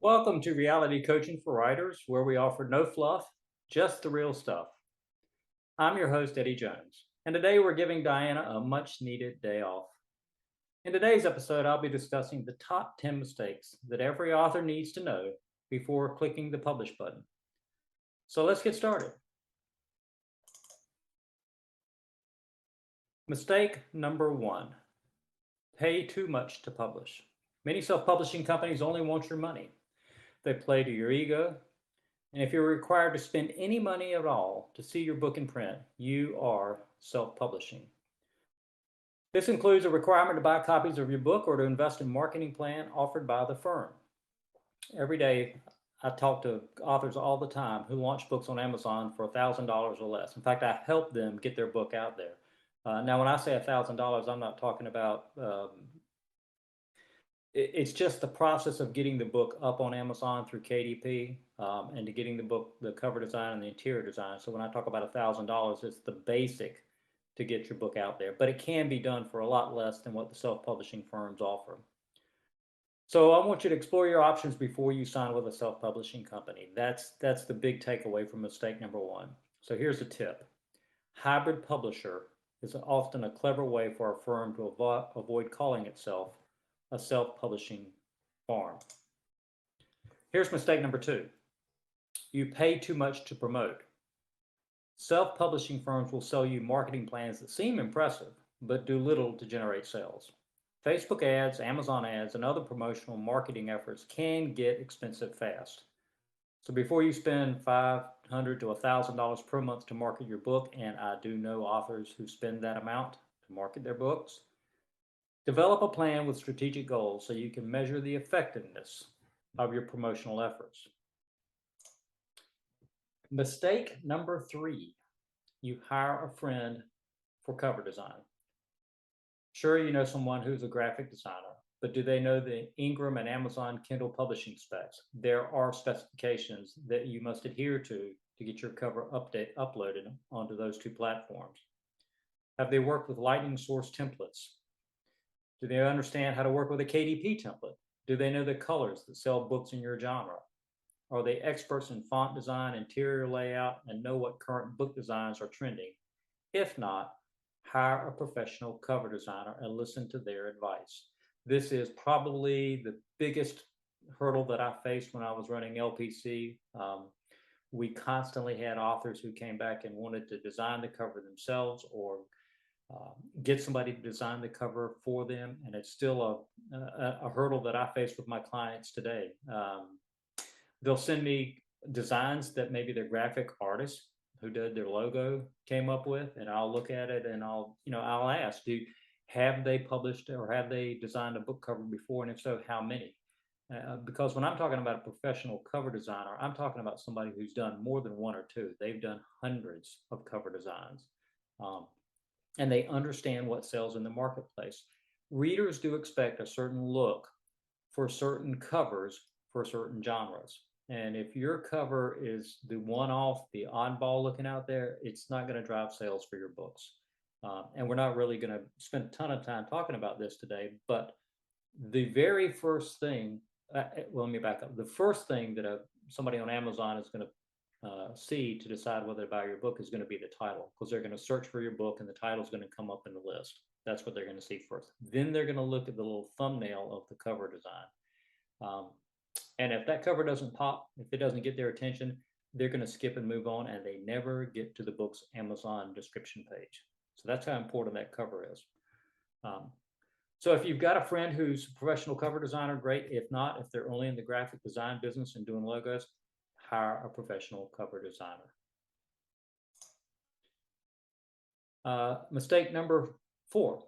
Welcome to Reality Coaching for Writers, where we offer no fluff, just the real stuff. I'm your host, Eddie Jones, and today we're giving Diana a much needed day off. In today's episode, I'll be discussing the top 10 mistakes that every author needs to know before clicking the publish button. So let's get started. Mistake number one, pay too much to publish. Many self-publishing companies only want your money. They play to your ego, and if you're required to spend any money at all to see your book in print, you are self-publishing. This includes a requirement to buy copies of your book or to invest in a marketing plan offered by the firm. Every day, I talk to authors all the time who launch books on Amazon for $1,000 or less. In fact, I help them get their book out there. Now, when I say $1,000, I'm not talking about it's just the process of getting the book up on Amazon through KDP and to getting the book, the cover design and the interior design. So when I talk about $1,000, it's the basic to get your book out there, but it can be done for a lot less than what the self-publishing firms offer. So I want you to explore your options before you sign with a self-publishing company. That's the big takeaway from mistake number one. So here's a tip. Hybrid publisher is often a clever way for a firm to avoid calling itself a self-publishing farm. Here's mistake number two. You pay too much to promote. Self-publishing firms will sell you marketing plans that seem impressive, but do little to generate sales. Facebook ads, Amazon ads, and other promotional marketing efforts can get expensive fast. So before you spend $500 to $1,000 per month to market your book, and I do know authors who spend that amount to market their books, develop a plan with strategic goals so you can measure the effectiveness of your promotional efforts. Mistake number three, you hire a friend for cover design. Sure, you know someone who's a graphic designer, but do they know the Ingram and Amazon Kindle publishing specs? There are specifications that you must adhere to get your cover uploaded onto those two platforms. Have they worked with Lightning Source templates? Do they understand how to work with a KDP template? Do they know the colors that sell books in your genre? Are they experts in font design, interior layout, and know what current book designs are trending? If not, hire a professional cover designer and listen to their advice. This is probably the biggest hurdle that I faced when I was running LPC. We constantly had authors who came back and wanted to design the cover themselves or get somebody to design the cover for them, and it's still a hurdle that I face with my clients today. They'll send me designs that maybe their graphic artist who did their logo came up with, and I'll look at it and I'll ask, have they published or have they designed a book cover before, and if so, how many? Because when I'm talking about a professional cover designer, I'm talking about somebody who's done more than one or two. They've done hundreds of cover designs. And they understand what sells in the marketplace. Readers do expect a certain look for certain covers for certain genres. And if your cover is the one-off, the oddball looking out there, it's not going to drive sales for your books. And we're not really going to spend a ton of time talking about this today, but the very first thing, well, let me back up. The first thing that somebody on Amazon is going to see to decide whether to buy your book is going to be the title, because they're going to search for your book and the title is going to come up in the list. That's what they're going to see first. Then they're going to look at the little thumbnail of the cover design. And if that cover doesn't pop, if it doesn't get their attention, they're going to skip and move on, and they never get to the book's Amazon description page. So that's how important that cover is. So if you've got a friend who's a professional cover designer, great. If not, if they're only in the graphic design business and doing logos, hire a professional cover designer. Mistake number four,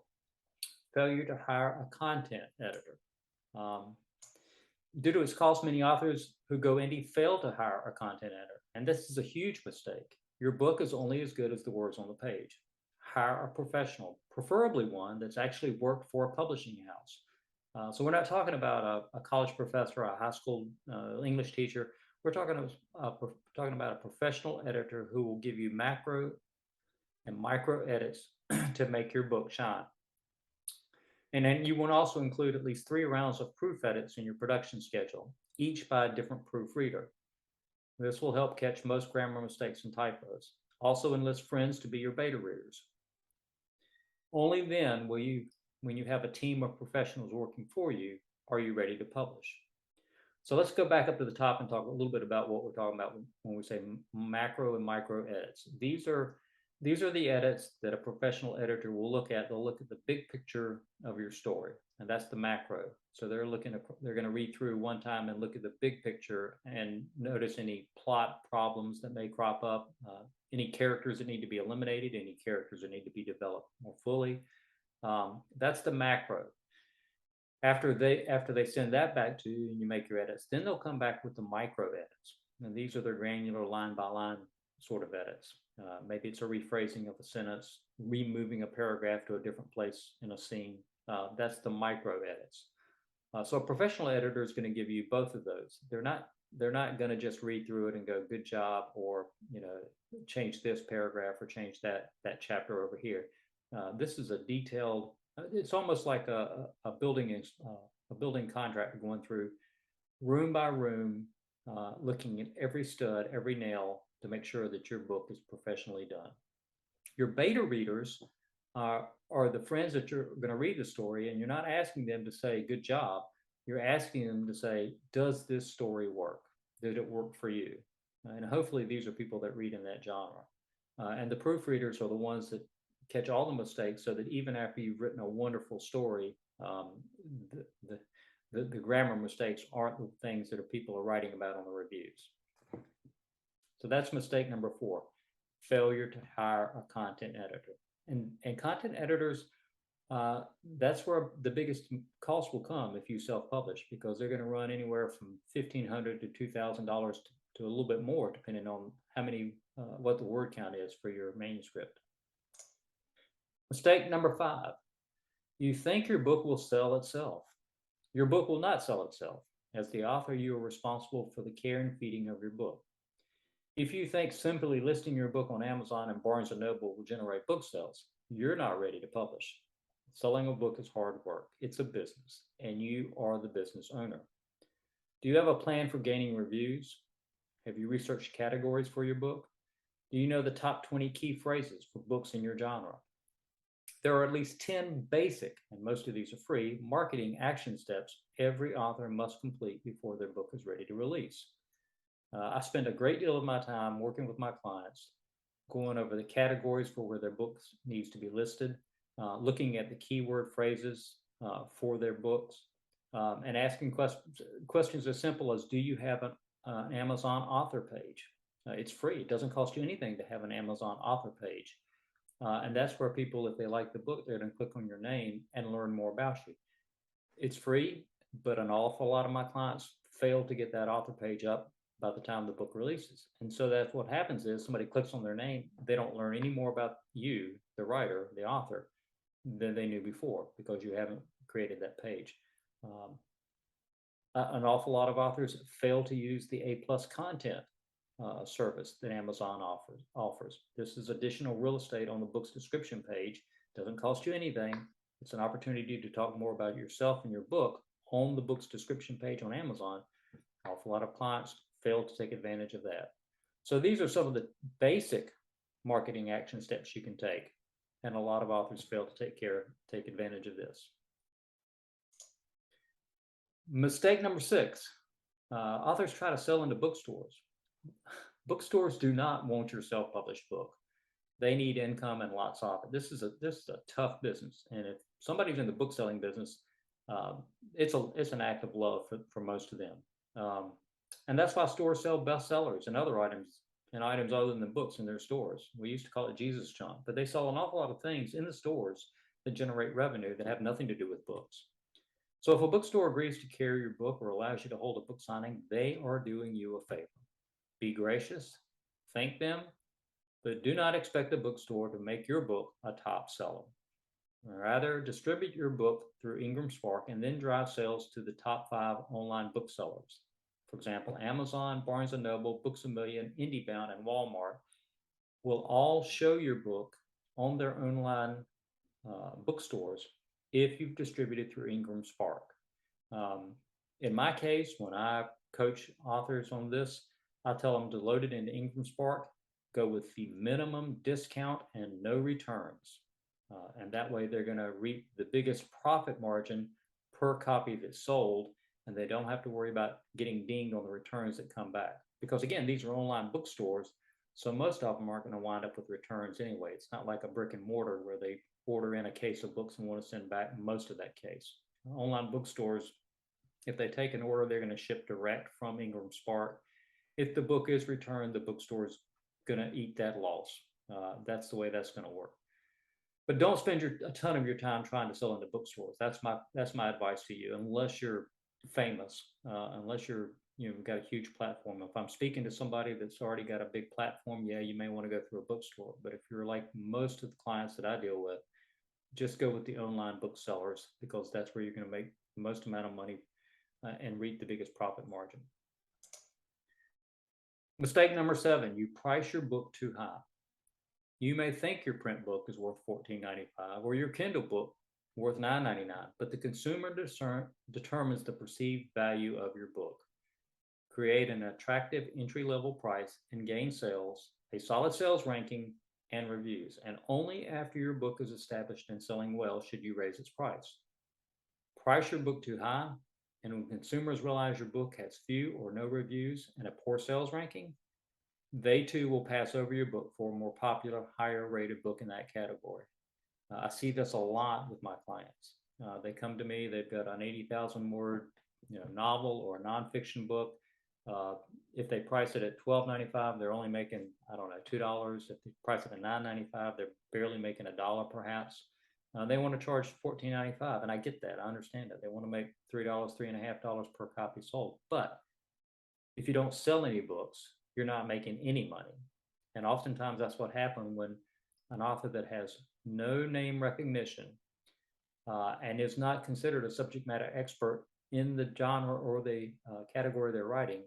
failure to hire a content editor. Due to its cost, many authors who go indie fail to hire a content editor, and this is a huge mistake. Your book is only as good as the words on the page. Hire a professional, preferably one that's actually worked for a publishing house. So we're not talking about a college professor, a high school English teacher. We're talking about a professional editor who will give you macro and micro edits to make your book shine. And then you want to also include at least 3 rounds of proof edits in your production schedule, each by a different proofreader. This will help catch most grammar mistakes and typos. Also enlist friends to be your beta readers. Only then will you, when you have a team of professionals working for you, are you ready to publish. So let's go back up to the top and talk a little bit about what we're talking about when we say macro and micro edits. These are the edits that a professional editor will look at. They'll look at the big picture of your story, and that's the macro. So they're going to read through one time and look at the big picture and notice any plot problems that may crop up, any characters that need to be eliminated, any characters that need to be developed more fully. That's the macro. After they send that back to you and you make your edits, then they'll come back with the micro edits. And these are their granular line by line sort of edits. Maybe it's a rephrasing of a sentence, removing a paragraph to a different place in a scene. That's the micro edits. So a professional editor is going to give you both of those. They're not going to just read through it and go, good job, or change this paragraph or change that chapter over here. This is a detailed. It's almost like a building contractor going through room by room, looking at every stud, every nail to make sure that your book is professionally done. Your beta readers are the friends that you're going to read the story, and you're not asking them to say good job. You're asking them to say, does this story work? Did it work for you? And hopefully these are people that read in that genre. And the proofreaders are the ones that catch all the mistakes, so that even after you've written a wonderful story, the grammar mistakes aren't the things that people are writing about on the reviews. So that's mistake number 4, failure to hire a content editor. And content editors, that's where the biggest cost will come if you self-publish, because they're going to run anywhere from $1,500 to $2,000 to a little bit more, depending on how many, what the word count is for your manuscript. Mistake number 5, you think your book will sell itself. Your book will not sell itself. As the author, you are responsible for the care and feeding of your book. If you think simply listing your book on Amazon and Barnes & Noble will generate book sales, you're not ready to publish. Selling a book is hard work. It's a business, and you are the business owner. Do you have a plan for gaining reviews? Have you researched categories for your book? Do you know the top 20 key phrases for books in your genre? There are at least 10 basic, and most of these are free, marketing action steps every author must complete before their book is ready to release. I spend a great deal of my time working with my clients, going over the categories for where their book needs to be listed, looking at the keyword phrases for their books, and asking questions as simple as, do you have an Amazon author page? It's free. It doesn't cost you anything to have an Amazon author page. And that's where people, if they like the book, they're going to click on your name and learn more about you. It's free, but an awful lot of my clients fail to get that author page up by the time the book releases. And so that's what happens is somebody clicks on their name, they don't learn any more about you, the writer, the author, than they knew before, because you haven't created that page. An awful lot of authors fail to use the A+ content service that Amazon offers. This is additional real estate on the book's description page. Doesn't cost you anything. It's an opportunity to talk more about yourself and your book on the book's description page on Amazon. An awful lot of clients fail to take advantage of that. So these are some of the basic marketing action steps you can take, and a lot of authors fail to take advantage of this. Mistake number 6, authors try to sell into bookstores. Bookstores do not want your self-published book. They need income and lots of it. This is a tough business, and if somebody's in the book selling business, it's an act of love for most of them. And that's why stores sell bestsellers and other items other than books in their stores. We used to call it Jesus junk, but they sell an awful lot of things in the stores that generate revenue that have nothing to do with books. So if a bookstore agrees to carry your book or allows you to hold a book signing, they are doing you a favor. Be gracious, thank them, but do not expect a bookstore to make your book a top seller. Rather, distribute your book through Ingram Spark and then drive sales to the top 5 online booksellers. For example, Amazon, Barnes & Noble, Books A Million, IndieBound, and Walmart will all show your book on their online bookstores if you've distributed through Ingram Spark. In my case, when I coach authors on this, I tell them to load it into Ingram Spark, go with the minimum discount and no returns. And that way they're going to reap the biggest profit margin per copy that's sold, and they don't have to worry about getting dinged on the returns that come back. Because again, these are online bookstores, so most of them aren't going to wind up with returns anyway. It's not like a brick and mortar where they order in a case of books and want to send back most of that case. Online bookstores, if they take an order, they're going to ship direct from Ingram Spark. If the book is returned, the bookstore's going to eat that loss. That's the way that's going to work. But don't spend a ton of your time trying to sell into bookstores. That's my advice to you. Unless you're famous, unless you've got a huge platform. If I'm speaking to somebody that's already got a big platform, yeah, you may want to go through a bookstore. But if you're like most of the clients that I deal with, just go with the online booksellers, because that's where you're going to make the most amount of money and reap the biggest profit margin. Mistake number 7, you price your book too high. You may think your print book is worth $14.95 or your Kindle book worth $9.99, but the consumer determines the perceived value of your book. Create an attractive entry-level price and gain sales, a solid sales ranking, and reviews. And only after your book is established and selling well should you raise its price. Price your book too high, and when consumers realize your book has few or no reviews and a poor sales ranking, they too will pass over your book for a more popular, higher rated book in that category. I see this a lot with my clients. They come to me, they've got an 80,000 word novel or a nonfiction book. If they price it at $12.95, they're only making, I don't know, $2. If they price it at $9.95, they're barely making $1 perhaps. They want to charge $14.95, and I get that. I understand that. They want to make $3, $3.50 per copy sold. But if you don't sell any books, you're not making any money. And oftentimes that's what happens when an author that has no name recognition and is not considered a subject matter expert in the genre or the category they're writing,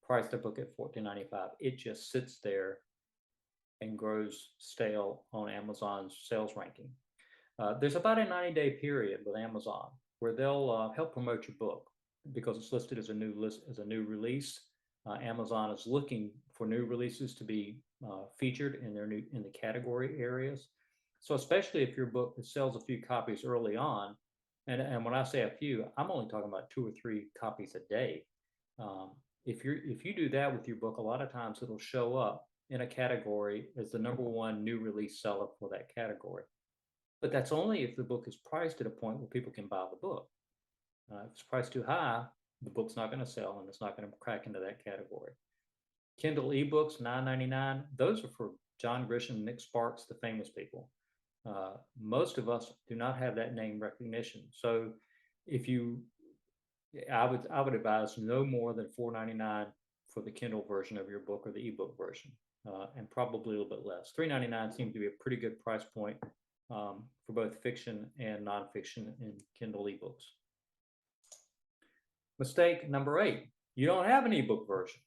price their book at $14.95. It just sits there and grows stale on Amazon's sales ranking. There's about a 90-day period with Amazon where they'll help promote your book because it's listed as a new release. Amazon is looking for new releases to be featured in the category areas. So especially if your book sells a few copies early on, and when I say a few, I'm only talking about 2 or 3 copies a day. If you do that with your book, a lot of times it'll show up in a category as the #1 new release seller for that category. But that's only if the book is priced at a point where people can buy the book. If it's priced too high, the book's not going to sell and it's not going to crack into that category. Kindle ebooks, $9.99. Those are for John Grisham, Nick Sparks, the famous people. Most of us do not have that name recognition. So I would advise no more than $4.99 for the Kindle version of your book or the ebook version, and probably a little bit less. $3.99 seems to be a pretty good price point for both fiction and nonfiction in Kindle ebooks. Mistake number 8, you don't have an ebook version.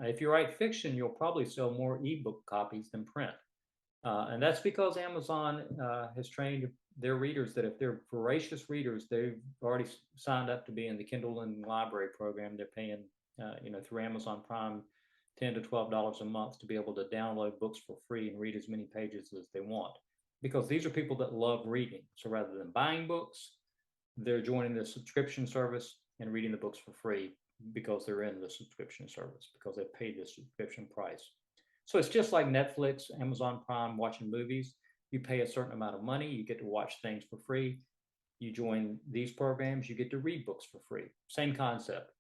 If you write fiction, you'll probably sell more ebook copies than print. And that's because Amazon has trained their readers that if they're voracious readers, they've already signed up to be in the Kindle and Library program. They're paying, through Amazon Prime, $10 to $12 a month to be able to download books for free and read as many pages as they want. Because these are people that love reading. So rather than buying books, they're joining the subscription service and reading the books for free because they're in the subscription service, because they paid the subscription price. So it's just like Netflix, Amazon Prime, watching movies. You pay a certain amount of money, you get to watch things for free. You join these programs, you get to read books for free. Same concept.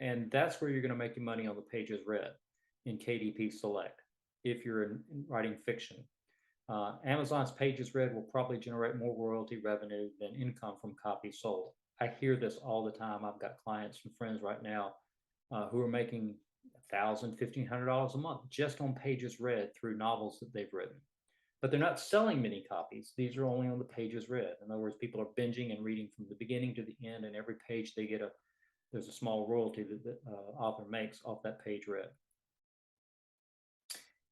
And that's where you're going to make your money on the pages read in KDP Select if you're writing fiction. Amazon's pages read will probably generate more royalty revenue than income from copies sold. I hear this all the time. I've got clients and friends right now who are making $1,000, $1,500 a month just on pages read through novels that they've written. But they're not selling many copies. These are only on the pages read. In other words, people are binging and reading from the beginning to the end, and every page they get there's a small royalty that the author makes off that page read.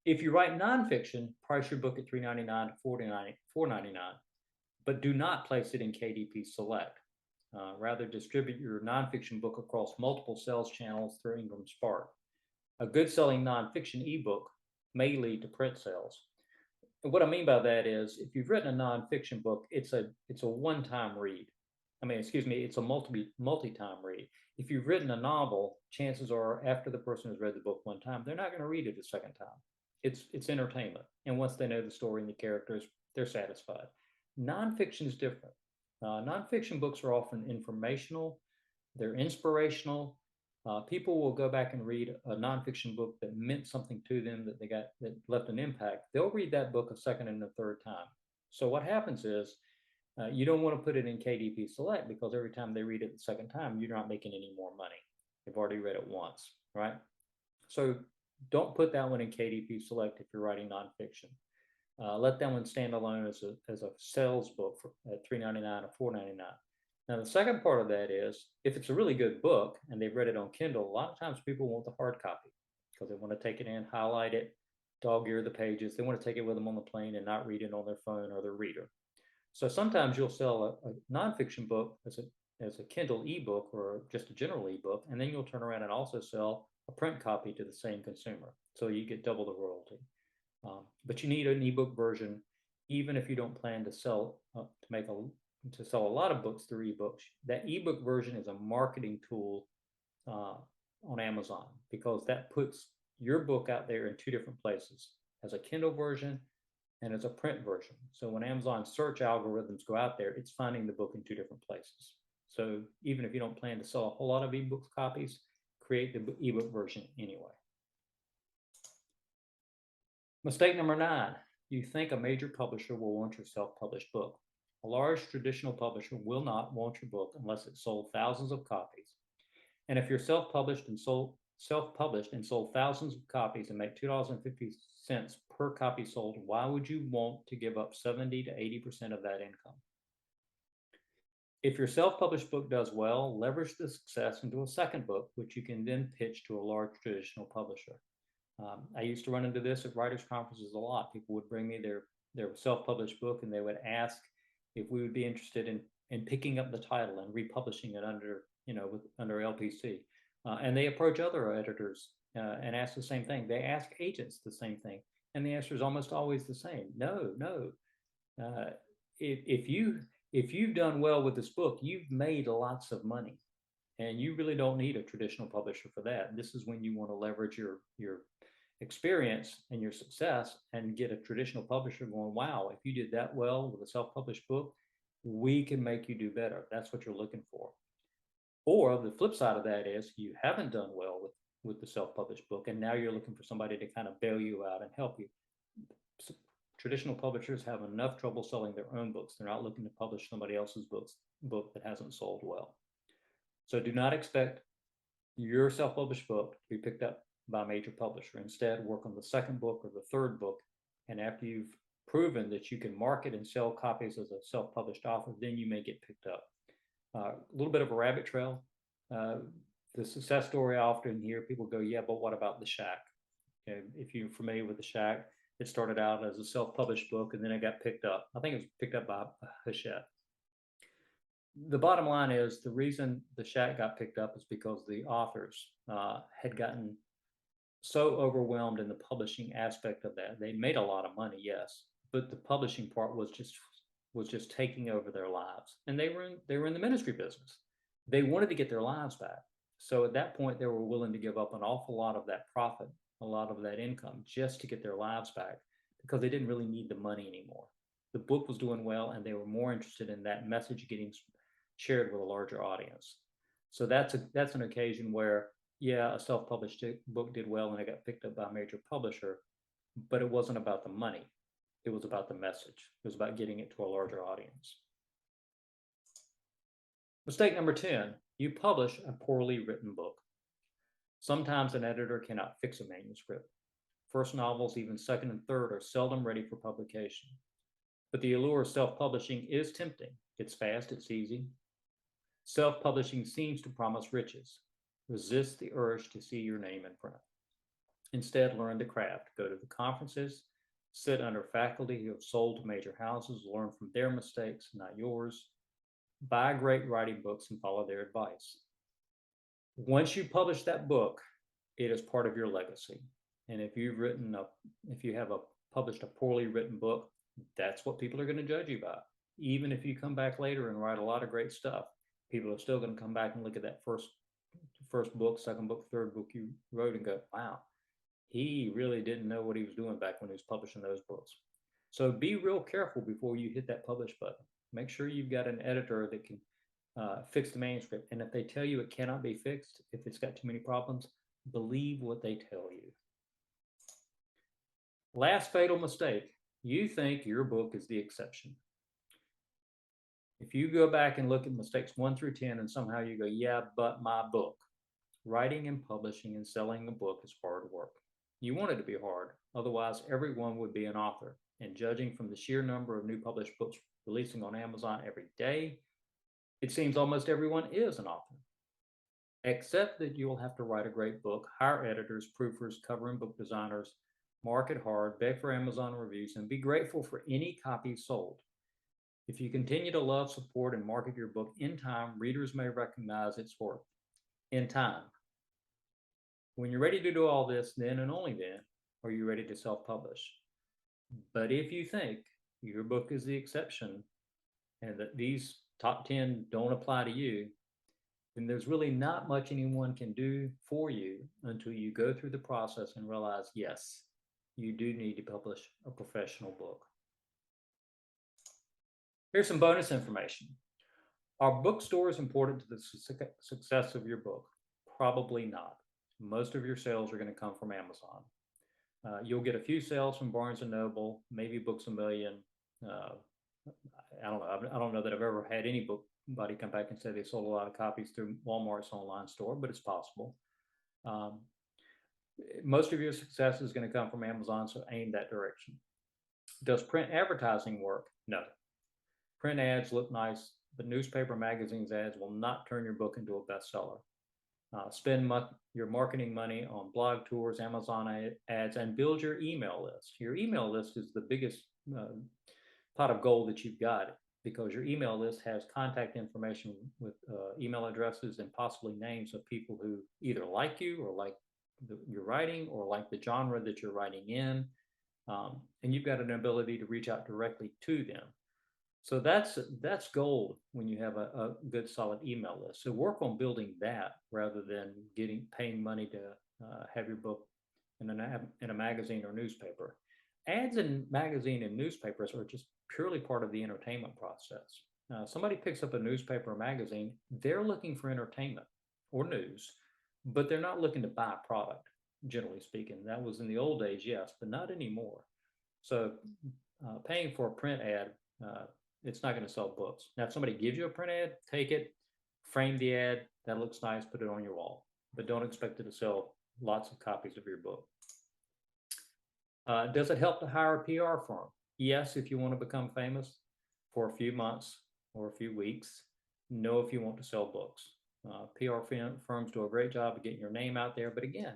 If you write nonfiction, price your book at $3.99 to $4.99. but do not place it in KDP Select. Rather, distribute your nonfiction book across multiple sales channels through Ingram Spark. A good selling nonfiction ebook may lead to print sales. And what I mean by that is, if you've written a nonfiction book, it's a one-time read. It's a multi-time read. If you've written a novel, chances are after the person has read the book one time, they're not going to read it a second time. It's entertainment, and once they know the story and the characters, they're satisfied. Nonfiction is different. Nonfiction books are often informational, they're inspirational. People will go back and read a nonfiction book that meant something to them, that left an impact. They'll read that book a second and a third time. So what happens is, you don't want to put it in KDP Select, because every time they read it the second time, you're not making any more money. They've already read it once, right? So don't put that one in KDP Select if you're writing nonfiction. Let that one stand alone as a sales book at $3.99 or $4.99. Now, the second part of that is, if it's a really good book and they've read it on Kindle, a lot of times people want the hard copy because they want to take it in, highlight it, dog-ear the pages. They want to take it with them on the plane and not read it on their phone or their reader. So sometimes you'll sell a nonfiction book as a Kindle ebook or just a general ebook, and then you'll turn around and also sell a print copy to the same consumer. So you get double the royalty. But you need an ebook version, even if you don't plan to sell a lot of books through ebooks. That ebook version is a marketing tool on Amazon, because that puts your book out there in two different places, as a Kindle version and as a print version. So when Amazon search algorithms go out there, it's finding the book in two different places. So even if you don't plan to sell a whole lot of ebook copies, create the ebook version anyway. Mistake number 9, you think a major publisher will want your self-published book. A large traditional publisher will not want your book unless it sold thousands of copies. And if you're self-published and sold thousands of copies and make $2.50 per copy sold, why would you want to give up 70 to 80% of that income? If your self-published book does well, leverage the success into a second book, which you can then pitch to a large traditional publisher. I used to run into this at writers' conferences a lot. People would bring me their self-published book, and they would ask if we would be interested in picking up the title and republishing it under LPC. And they approach other editors and ask the same thing. They ask agents the same thing, and the answer is almost always the same: no. If you've done well with this book, you've made lots of money, and you really don't need a traditional publisher for that. This is when you want to leverage your experience and your success and get a traditional publisher going, wow, if you did that well with a self-published book, we can make you do better. That's what you're looking for. Or the flip side of that is, you haven't done well with the self-published book, and now you're looking for somebody to kind of bail you out and help you. So traditional publishers have enough trouble selling their own books. They're not looking to publish somebody else's book that hasn't sold well. So do not expect your self-published book to be picked up by a major publisher. Instead, work on the second book or the third book, and after you've proven that you can market and sell copies as a self-published author, then you may get picked up. A little bit of a rabbit trail. The success story I often hear people go, yeah, but what about The Shack? Okay, if you're familiar with The Shack, it started out as a self-published book, and then it got picked up. I think it was picked up by Hachette. The bottom line is, the reason The Shack got picked up is because the authors had gotten so overwhelmed in the publishing aspect of that. They made a lot of money, yes, but the publishing part was just taking over their lives. And they were in the ministry business. They wanted to get their lives back. So at that point, they were willing to give up an awful lot of that profit, a lot of that income, just to get their lives back, because they didn't really need the money anymore. The book was doing well, and they were more interested in that message getting shared with a larger audience. So that's an occasion where, yeah, a self-published book did well and it got picked up by a major publisher, but it wasn't about the money. It was about the message. It was about getting it to a larger audience. Mistake number 10, you publish a poorly written book. Sometimes an editor cannot fix a manuscript. First novels, even second and third, are seldom ready for publication. But the allure of self-publishing is tempting. It's fast, it's easy. Self-publishing seems to promise riches. Resist the urge to see your name in print. Instead, learn the craft. Go to the conferences, Sit under faculty who have sold to major houses, learn from their mistakes, not yours. Buy great writing books and follow their advice. Once you publish that book, it is part of your legacy. And if you have published a poorly written book, that's what people are going to judge you by. Even if you come back later and write a lot of great stuff, people are still going to come back and look at that first book, second book, third book you wrote and go, wow, he really didn't know what he was doing back when he was publishing those books. So be real careful before you hit that publish button. Make sure you've got an editor that can fix the manuscript. And if they tell you it cannot be fixed, if it's got too many problems, believe what they tell you. Last fatal mistake, you think your book is the exception. If you go back and look at mistakes 1 through 10 and somehow you go, yeah, but my book, writing and publishing and selling a book is hard work. You want it to be hard, otherwise everyone would be an author. And judging from the sheer number of new published books releasing on Amazon every day, it seems almost everyone is an author. Except that you will have to write a great book, hire editors, proofers, cover and book designers, market hard, beg for Amazon reviews, and be grateful for any copies sold. If you continue to love, support, and market your book in time, readers may recognize its worth. In time. When you're ready to do all this, then and only then are you ready to self-publish. But if you think your book is the exception and that these top 10 don't apply to you, then there's really not much anyone can do for you until you go through the process and realize, yes, you do need to publish a professional book. Here's some bonus information. Are bookstores important to the success of your book? Probably not. Most of your sales are going to come from Amazon. You'll get a few sales from Barnes & Noble, maybe Books A Million. I don't know. I don't know that I've ever had anybody come back and say they sold a lot of copies through Walmart's online store, but it's possible. Most of your success is going to come from Amazon, so aim that direction. Does print advertising work? No. Print ads look nice, but newspaper magazines ads will not turn your book into a bestseller. Spend your marketing money on blog tours, Amazon ads, and build your email list. Your email list is the biggest pot of gold that you've got, because your email list has contact information with email addresses and possibly names of people who either like you or like your writing or like the genre that you're writing in. And you've got an ability to reach out directly to them. So that's gold when you have a good solid email list. So work on building that rather than paying money to have your book in a magazine or newspaper. Ads in magazine and newspapers are just purely part of the entertainment process. Somebody picks up a newspaper or magazine, they're looking for entertainment or news, but they're not looking to buy a product, generally speaking. That was in the old days, yes, but not anymore. So paying for a print ad, it's not going to sell books. Now, if somebody gives you a print ad, take it, frame the ad, that looks nice, put it on your wall. But don't expect it to sell lots of copies of your book. Does it help to hire a PR firm? Yes, if you want to become famous for a few months or a few weeks. No, if you want to sell books. PR firms do a great job of getting your name out there. But again,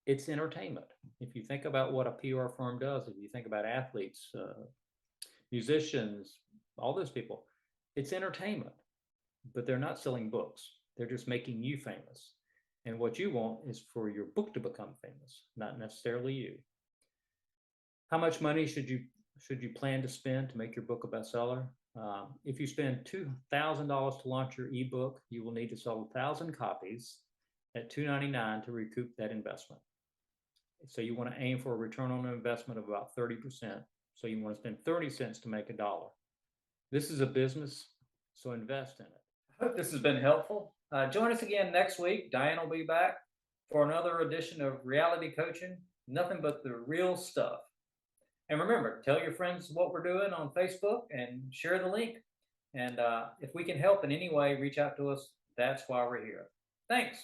it's entertainment. If you think about what a PR firm does, if you think about athletes, musicians, all those people, it's entertainment, but they're not selling books. They're just making you famous. And what you want is for your book to become famous, not necessarily you. How much money should you plan to spend to make your book a bestseller? If you spend $2,000 to launch your ebook, you will need to sell 1,000 copies at $2.99 to recoup that investment. So you want to aim for a return on investment of about 30%. So you want to spend 30 cents to make $1. This is a business, so invest in it. I hope this has been helpful. Join us again next week. Diane will be back for another edition of Reality Coaching, nothing but the real stuff. And remember, tell your friends what we're doing on Facebook and share the link. And if we can help in any way, reach out to us. That's why we're here. Thanks.